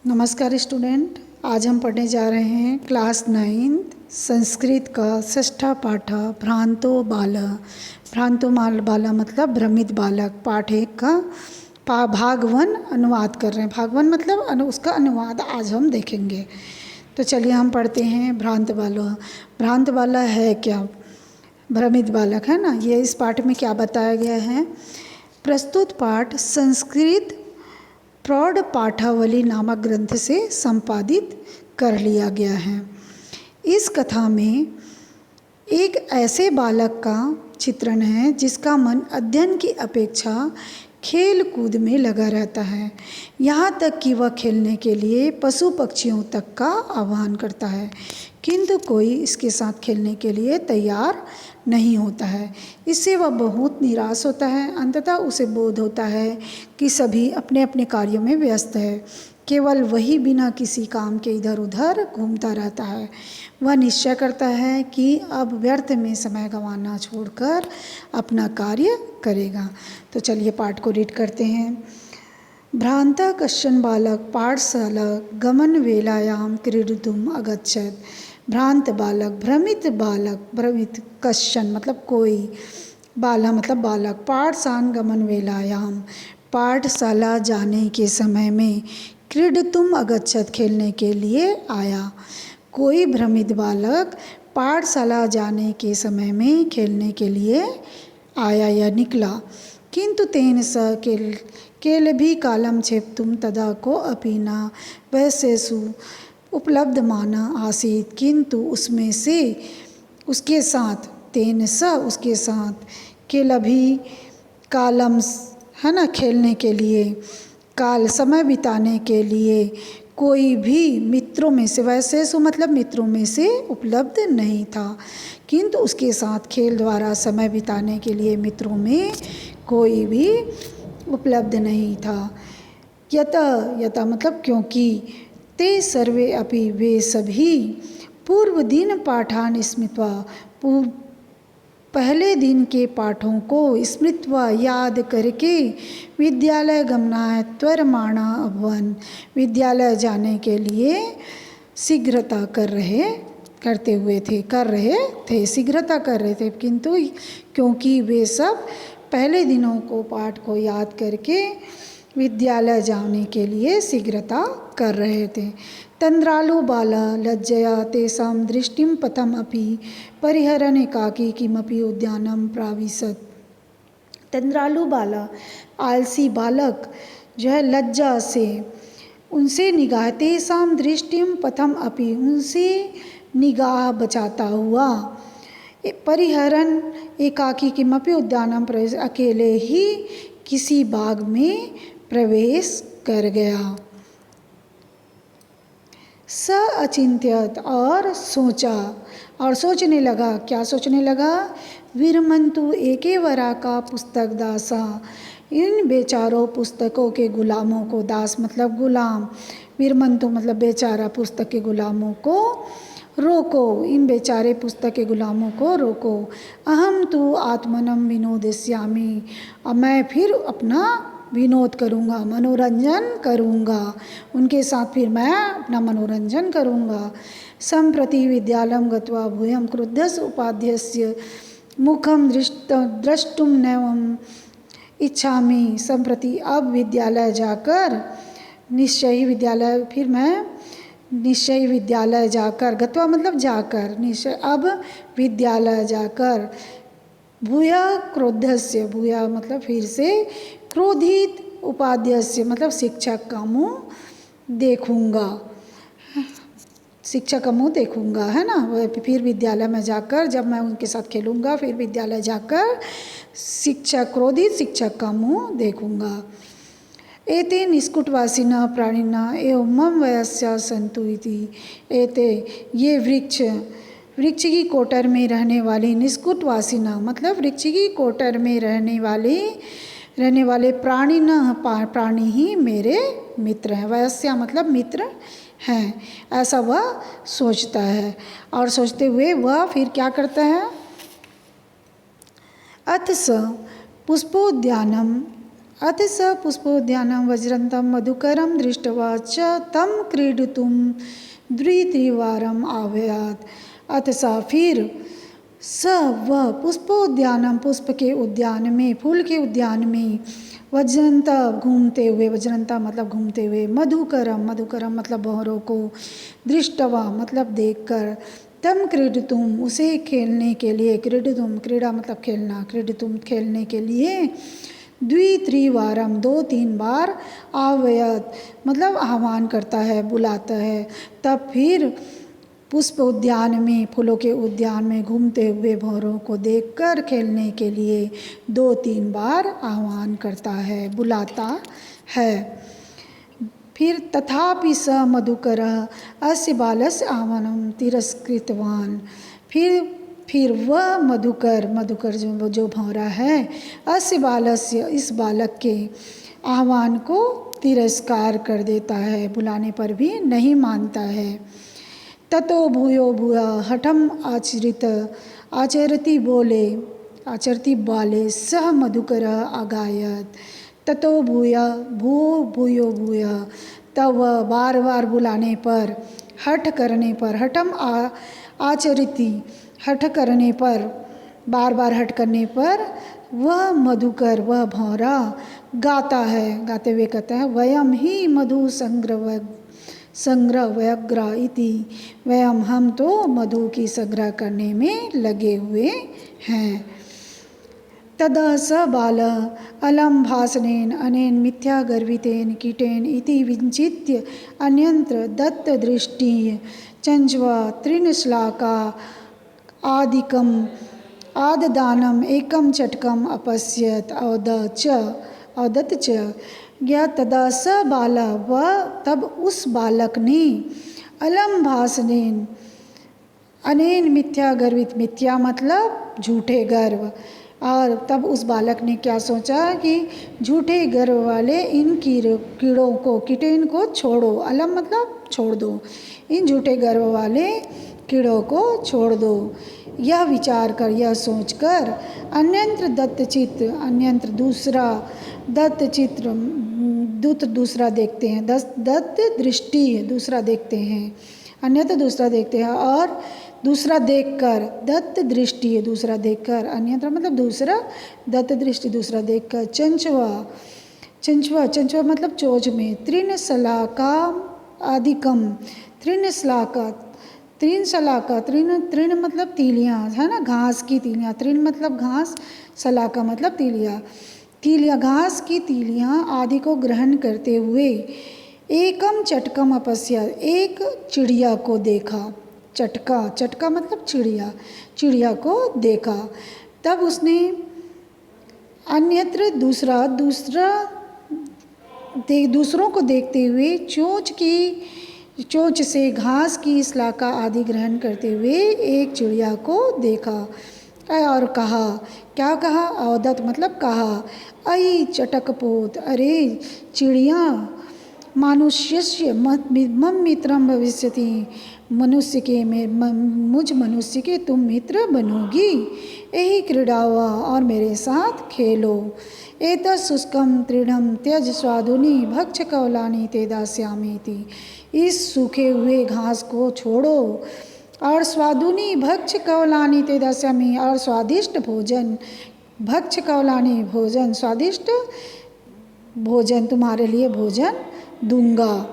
नमस्कार स्टूडेंट। आज हम पढ़ने जा रहे हैं क्लास 9 संस्कृत का षष्ठा पाठ भ्रांतो बाल। भ्रांतो बाला मतलब भ्रमित बालक। पाठ 1 का भाग 1 अनुवाद कर रहे हैं। भाग 1 मतलब उसका अनुवाद आज हम देखेंगे। तो चलिए हम पढ़ते हैं। भ्रांत बाला। भ्रांत बाला है क्या? भ्रमित बालक है ना। ये इस पाठ में क्या बताया गया है? प्रस्तुत पाठ संस्कृत प्रौढ़ पाठावली नामक ग्रंथ से संपादित कर लिया गया है। इस कथा में एक ऐसे बालक का चित्रण है जिसका मन अध्ययन की अपेक्षा खेल कूद में लगा रहता है, यहाँ तक कि वह खेलने के लिए पशु पक्षियों तक का आह्वान करता है, किंतु कोई इसके साथ खेलने के लिए तैयार नहीं होता है। इससे वह बहुत निराश होता है। अंततः उसे बोध होता है कि सभी अपने अपने कार्यों में व्यस्त है, केवल वही बिना किसी काम के इधर उधर घूमता रहता है। वह निश्चय करता है कि अब व्यर्थ में समय गंवाना छोड़कर अपना कार्य करेगा। तो चलिए पाठ को रीड करते हैं। भ्रांतः कश्चन बालक पाठशाला गमन वेलायां क्रीडितुम् अगच्छत्। भ्रांत बालक, भ्रमित बालक, भ्रमित कश्चन मतलब कोई, बाला मतलब बालक, पाठशाला गमन वेलायां पाठशाला जाने के समय में, क्रीडितुम् अगच्छत् खेलने के लिए आया। कोई भ्रमित बालक पाठशाला जाने के समय में खेलने के लिए आया या निकला। किंतु तेन स केलभि कालं क्षेप्तुं तदा को अपि न वैसेषु उपलब्ध माना आसीत्। किंतु उसमें से उसके साथ, तेन स उसके साथ, केलभि कालम है ना खेलने के लिए, काल समय बिताने के लिए कोई भी मित्रों में से, वैसेषु मतलब मित्रों में से उपलब्ध नहीं था। किंतु उसके साथ खेल द्वारा समय बिताने के लिए मित्रों में कोई भी उपलब्ध नहीं था। यत मतलब क्योंकि, ते सर्वे अपि वे सभी पूर्व दिन पाठान स्मृत्वा पहले दिन के पाठों को स्मृत्वा याद करके विद्यालय गमनाय त्वरमाणा अभवन। विद्यालय जाने के लिए शीघ्रता कर रहे थे, शीघ्रता कर रहे थे। किंतु क्योंकि वे सब पहले दिनों को पाठ को याद करके विद्यालय जाने के लिए शीघ्रता कर रहे थे। तंद्रालु बाला लज्जया तेषां दृष्टिं पथम अपि परिहरन् एकाकी किमपि उद्यानं प्राविशत्। तंद्रालु बाला, आलसी बालक जो है, लज्जा से उनसे निगाह, तेषां दृष्टिं पथम अपि उनसे निगाह बचाता हुआ, परिहरन् एकाकी किमपि उद्यानं प्रवेश अकेले ही किसी बाग में प्रवेश कर गया। स अचिंत्यत और सोचा, और सोचने लगा। क्या सोचने लगा? विरमंतु एकेवरा का पुस्तक दासा, इन बेचारों पुस्तकों के गुलामों को, दास मतलब गुलाम, विरमंतु मतलब बेचारा, पुस्तक के गुलामों को रोको, इन बेचारे पुस्तक के गुलामों को रोको। अहम तु आत्मनम विनोदिष्यामि, अब मैं फिर अपना विनोद करूँगा, मनोरंजन करूँगा, उनके साथ फिर मैं अपना मनोरंजन करूँगा। सम्प्रति विद्यालयं गत्वा भूयं क्रुद्धस्य उपाध्यस्य मुखं द्रष्टुं नैवं इच्छामि। सम्प्रति अब विद्यालय जाकर, निश्चय विद्यालय, फिर मैं निश्चय विद्यालय जाकर, गत्वा मतलब जाकर, निश्चय अब विद्यालय जाकर, भूया क्रोधस्य, भूया मतलब फिर से, क्रोधित, उपाध्यस्य मतलब शिक्षक का मुँह देखूँगा, शिक्षक का मुँह देखूँगा है ना। फिर विद्यालय में जाकर, जब मैं उनके साथ खेलूँगा, फिर विद्यालय जाकर क्रोधित शिक्षक का मुँह देखूँगा। एते निष्कुटवासिनः प्राणिनः एवं मम वयस्या सन्तु इति। एते ये वृक्ष की कोटर में रहने वाली, निष्कुटवासिनः मतलब वृक्ष की कोटर में रहने वाले प्राणी ही मेरे मित्र हैं। वयस्या मतलब मित्र हैं, ऐसा वह सोचता है। और सोचते हुए वह फिर क्या करता है? अथ स पुष्पोद्यानम अथ स पुष्पोद्यानं वज्रन्तं मधुकरं दृष्ट्वा च तं क्रीडितुं द्वित्रिवारम् आह्वयात्। अथ सा फिर स वह पुष्पोद्यानम पुष्प के उद्यान में, फूल के उद्यान में, वज्रंता घूमते हुए, वज्रंता मतलब घूमते हुए, मधुकरम मधुकरम मतलब भंवरों को, दृष्टवा मतलब देखकर, तम क्रीडितुम उसे खेलने के लिए, क्रीडितुम क्रीड़ा मतलब खेलना, क्रीडितुम खेलने के लिए, द्वित्रिवारम 2-3 बार, आह्वयत मतलब आह्वान करता है, बुलाता है। तब फिर पुष्प उद्यान में, फूलों के उद्यान में घूमते हुए भंवरों को देखकर खेलने के लिए 2-3 बार आह्वान करता है, बुलाता है। फिर तथापि स मधुकरः अस्य बालस्य आह्वानं तिरस्कृतवान्। फिर वह मधुकर जो भंवरा है, अस्य बालस्य इस बालक के आह्वान को तिरस्कार कर देता है, बुलाने पर भी नहीं मानता है। ततो भूयो भूया हठम आचरति बाले सह मधुकर अगायत। ततो भूयो भूया तब बार बार बुलाने पर, हठ करने पर, आचरति हठ करने पर, बार बार हठ करने पर, वह मधुकर वह भंवरा गाता है, गाते हुए कहता है वयम ही मधु संग्रह व्यग्रा इति, वयम हम तो मधु की संग्रह करने में लगे हुए हैं। तदा स बाल अलम भासनेन अनेन मिथ्या गर्वितेन कीटेन इति विचित्य अन्यंत्र दत्त दृष्टि चंचवा तृणश्लाका आदिकम आददानम एकम चटकम अपश्यत औदत च गया। तदा स बाला वह तब उस बालक ने अलम भासनेन अनेन मिथ्या गर्वित, मिथ्या मतलब झूठे गर्व, और तब उस बालक ने क्या सोचा कि झूठे गर्व वाले इन कीड़ों को, कीटेन को छोड़ो, अलम मतलब छोड़ दो, इन झूठे गर्व वाले कीड़ों को छोड़ दो। यह विचार कर, यह सोचकर अन्यंत्र दत्तचित्त, अन्यंत्र दूसरा दत्तचित्र दूसरा देखते हैं, दत्त दृष्टि दूसरा देखते हैं, अन्यत्र दूसरा देखते हैं, और दूसरा देखकर दत्त दृष्टि दूसरा देखकर, अन्यत्र मतलब दूसरा, दत्त दृष्टि दूसरा देखकर, चंचवा मतलब चोंच में, तृणशलाका आदिकम, तृणशलाका तृण मतलब तीलियाँ है ना, घास की तीलियाँ, तृण मतलब घास, शलाका मतलब तीलियाँ घास की तीलियाँ आदि को ग्रहण करते हुए, एकम चटकम अपस्या एक चिड़िया को देखा, चटका मतलब चिड़िया को देखा। तब उसने अन्यत्र दूसरों को देखते हुए चोंच से घास की शलाका आदि ग्रहण करते हुए एक चिड़िया को देखा और कहा, क्या कहा, औदत मतलब कहा, अयि चटकपोत, अरे चिड़िया, मानुष्यस्य मम मित्रम भविष्यति, मुझ मनुष्य के तुम मित्र बनोगी, यही क्रीड़ावा और मेरे साथ खेलो। एतत् शुष्कं तृणं त्यज स्वादुनि भक्ष कौलानि ते दास्यामीति, इस सूखे हुए घास को छोड़ो और स्वादुनि भक्ष कौलानि ते दास्यामि, और स्वादिष्ट भोजन, भक्ष कौलानि भोजन, स्वादिष्ट भोजन तुम्हारे लिए भोजन दूंगा।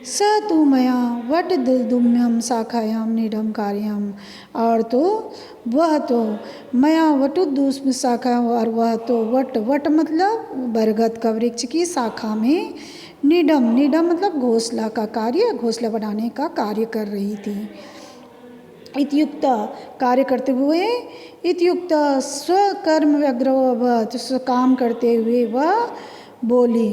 स तु मया वट दुम्यम शाखायाम निडम कार्यम, और तो वह तो मया वटुदुष्म शाखा, और वह तो वट मतलब बरगद का वृक्ष की शाखा में, निडम मतलब घोंसला का कार्य, घोंसला बनाने का कार्य कर रही थी। इत्युक्त कार्य करते हुए, इत्युक्त स्वकर्म व्यग्रवत, काम करते हुए वह बोली,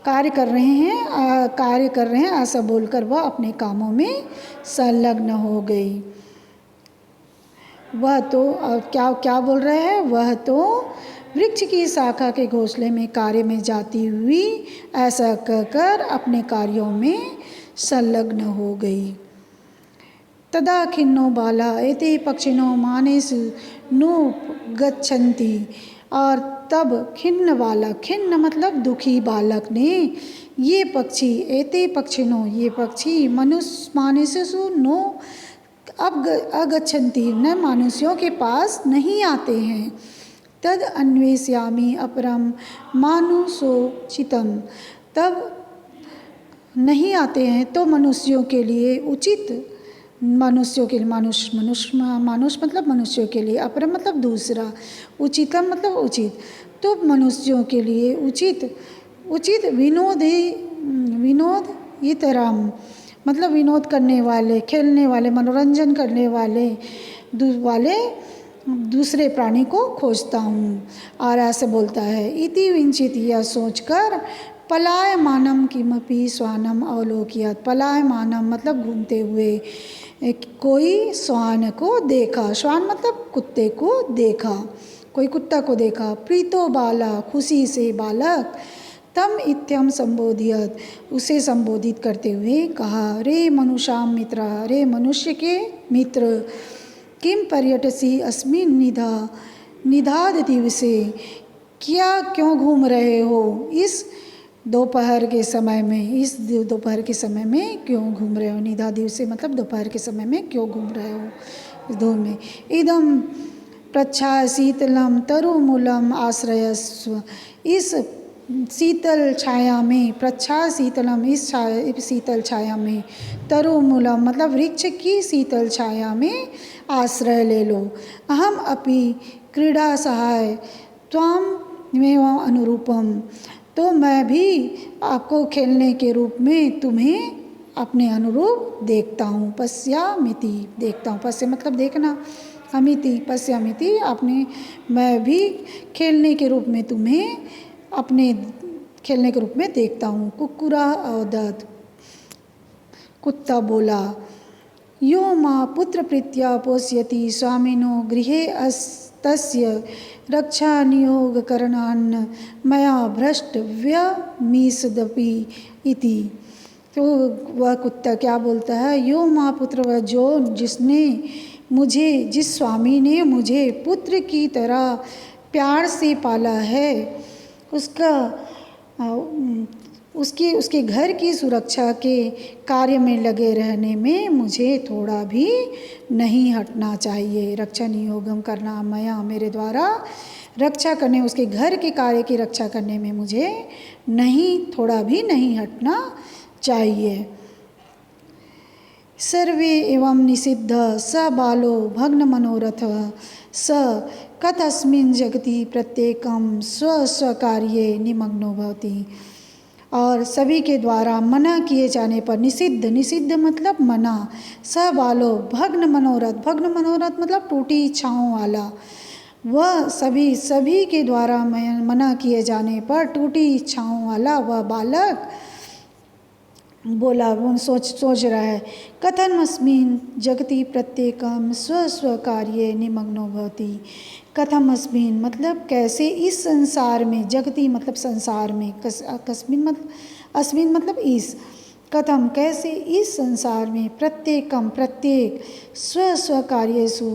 कार्य कर रहे हैं ऐसा बोलकर वह अपने कामों में संलग्न हो गई। वह तो क्या बोल रहे हैं, वह तो वृक्ष की शाखा के घोंसले में कार्य में जाती हुई ऐसा कहकर अपने कार्यों में संलग्न हो गई। तदा खिन्नो बाला एते पक्षिणो मानेषु नु गच्छन्ति, और तब खिन्न बालक, खिन्न मतलब दुखी बालक ने, ये पक्षी, एते पक्षिणो, ये पक्षी, मानुषेषु नो अब अगच्छन्ति, न मनुष्यों के पास नहीं आते हैं। तद अन्वेष्यामि अपरम मानुषोचितम, तब नहीं आते हैं तो मनुष्यों के लिए उचित, मनुष्यों के लिए, मानुष मतलब मनुष्यों के लिए, अपरम मतलब दूसरा, उचितम मतलब उचित, तो मनुष्यों के लिए उचित विनोद इतरम मतलब विनोद करने वाले, खेलने वाले, मनोरंजन करने वाले दूसरे प्राणी को खोजता हूँ। और ऐसे बोलता है, इति विंचित, यह सोचकर पलायमानम किमपि श्वानम अवलोकयत, पलायमानम मतलब घूमते हुए कोई श्वान को देखा, श्वान मतलब कुत्ते को देखा, कोई कुत्ता को देखा, प्रीतो बाला खुशी से बालक, तम इत्यम संबोधियत उसे संबोधित करते हुए कहा, रे मनुष्याम मित्र, रे मनुष्य के मित्र, किम पर्यटसी अस्मिन् निधाद दिवसे, क्या क्यों घूम रहे हो इस दोपहर के समय में, इस दोपहर के समय में क्यों घूम रहे हो, निधा दिवसे मतलब दोपहर के समय में क्यों घूम रहे हो इस धूप में। इदम प्रच्छा शीतलम तरुमूलम आश्रयस्व, इस शीतल छाया में, प्रच्छा शीतलम इस शीतल छाया में, तरुमूलम मतलब वृक्ष की शीतल छाया में आश्रय ले लो। अहम अपि क्रीड़ा सहाय त्वाम मेवं अनुरूपम, तो मैं भी आपको खेलने के रूप में तुम्हें अपने अनुरूप देखता हूँ। पश्यामिति देखता हूँ, पश्य मतलब देखना, अमिति पश्यामिति अपने, मैं भी खेलने के रूप में तुम्हें अपने खेलने के रूप में देखता हूँ। कुक्कुरा अवदत्, कुत्ता बोला, यो माँ पुत्र प्रीत्या पोष्यति स्वामिनो गृहे तस्य रक्षा नियोग करणान्न मया भ्रष्ट व्यमीसदपि इति। तो वह कुत्ता क्या बोलता है, यो माँ पुत्र, वह जो जिसने मुझे, जिस स्वामी ने मुझे पुत्र की तरह प्यार से पाला है, उसके घर की सुरक्षा के कार्य में लगे रहने में मुझे थोड़ा भी नहीं हटना चाहिए। रक्षा नियोगम करना, मया मेरे द्वारा रक्षा करने, उसके घर के कार्य की रक्षा करने में मुझे थोड़ा भी नहीं हटना चाहिए। सर्वे एवं निषिद्ध स बालो भग्न मनोरथ स कथस्मिन् जगति प्रत्येकम स्व स्वकार्ये निमग्नो भवति। और सभी के द्वारा मना किए जाने पर, निषिद्ध मतलब मना, स बालो भग्न मनोरथ मतलब टूटी इच्छाओं वाला, वह सभी के द्वारा मना किए जाने पर टूटी इच्छाओं वाला वह बालक बोला, वो सोच रहा है, कथमस्मिन् जगति प्रत्येकम स्व कार्ये निमग्नो भवति। कथमस्मिन् मतलब कैसे, इस संसार में, जगति मतलब संसार में, अस्मिन् मतलब इस, कथम कैसे, इस संसार में, प्रत्येक स्व कार्येषु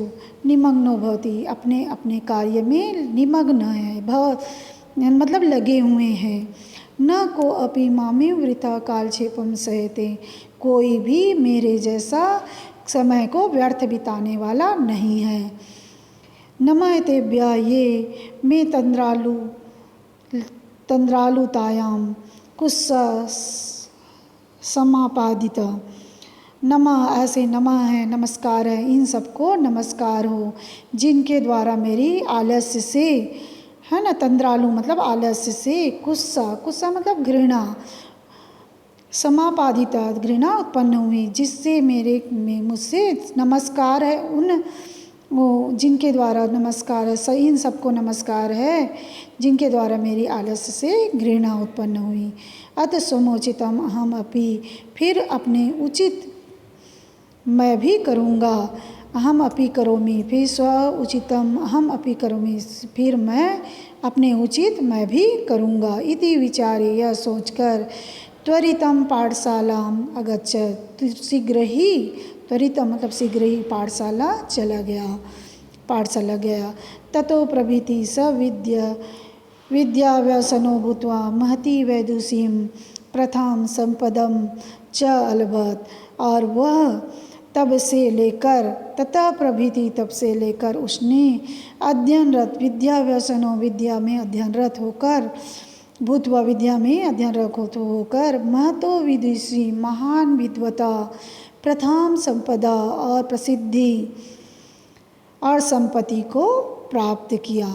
निमग्नो भवति अपने अपने कार्य में निमग्न है, मतलब लगे हुए हैं। न को अपि मामे वृथा कालक्षेपम सहते, कोई भी मेरे जैसा समय को व्यर्थ बिताने वाला नहीं है। नमयतेभ्य ये मैं तंद्रालुतायाम कुस्सा समापादित। नमः ऐसे नमः है, नमस्कार है, इन सबको नमस्कार हो जिनके द्वारा मेरी आलस्य से, है ना, तंद्रालु मतलब आलस्य से, कुस्सा मतलब घृणा, समापादिता घृणा उत्पन्न हुई, जिससे मुझसे नमस्कार है, उन जिनके द्वारा नमस्कार है, इन सबको नमस्कार है जिनके द्वारा मेरी आलस्य से घृणा उत्पन्न हुई। अतः समोचितम अहम अपि, फिर अपने उचित मैं भी करूँगा, अहम अपि करोमि, फिर स्व उचितम अहम अपि करोमि, फिर मैं अपने उचित मैं भी करूँगा। इति विचारे, यह सोचकर, त्वरितम पाठशालाम अगच्छत्, शीघ्र ही, त्वरितम मतलब शीघ्र ही पाठशाला चला गया। पाठशाला गया। ततो प्रभृति स विद्याव्यसनो भूत्वा महती वैदुषीं प्रथां संपदम च अलभत। और वह तब से लेकर उसने अध्ययनरत विद्याव्यसनो विद्या में अध्ययनरत होकर भूतवा विद्या में अध्ययनरत होकर महतो विदुषी महान विद्वता प्रथम संपदा और प्रसिद्धि और संपत्ति को प्राप्त किया।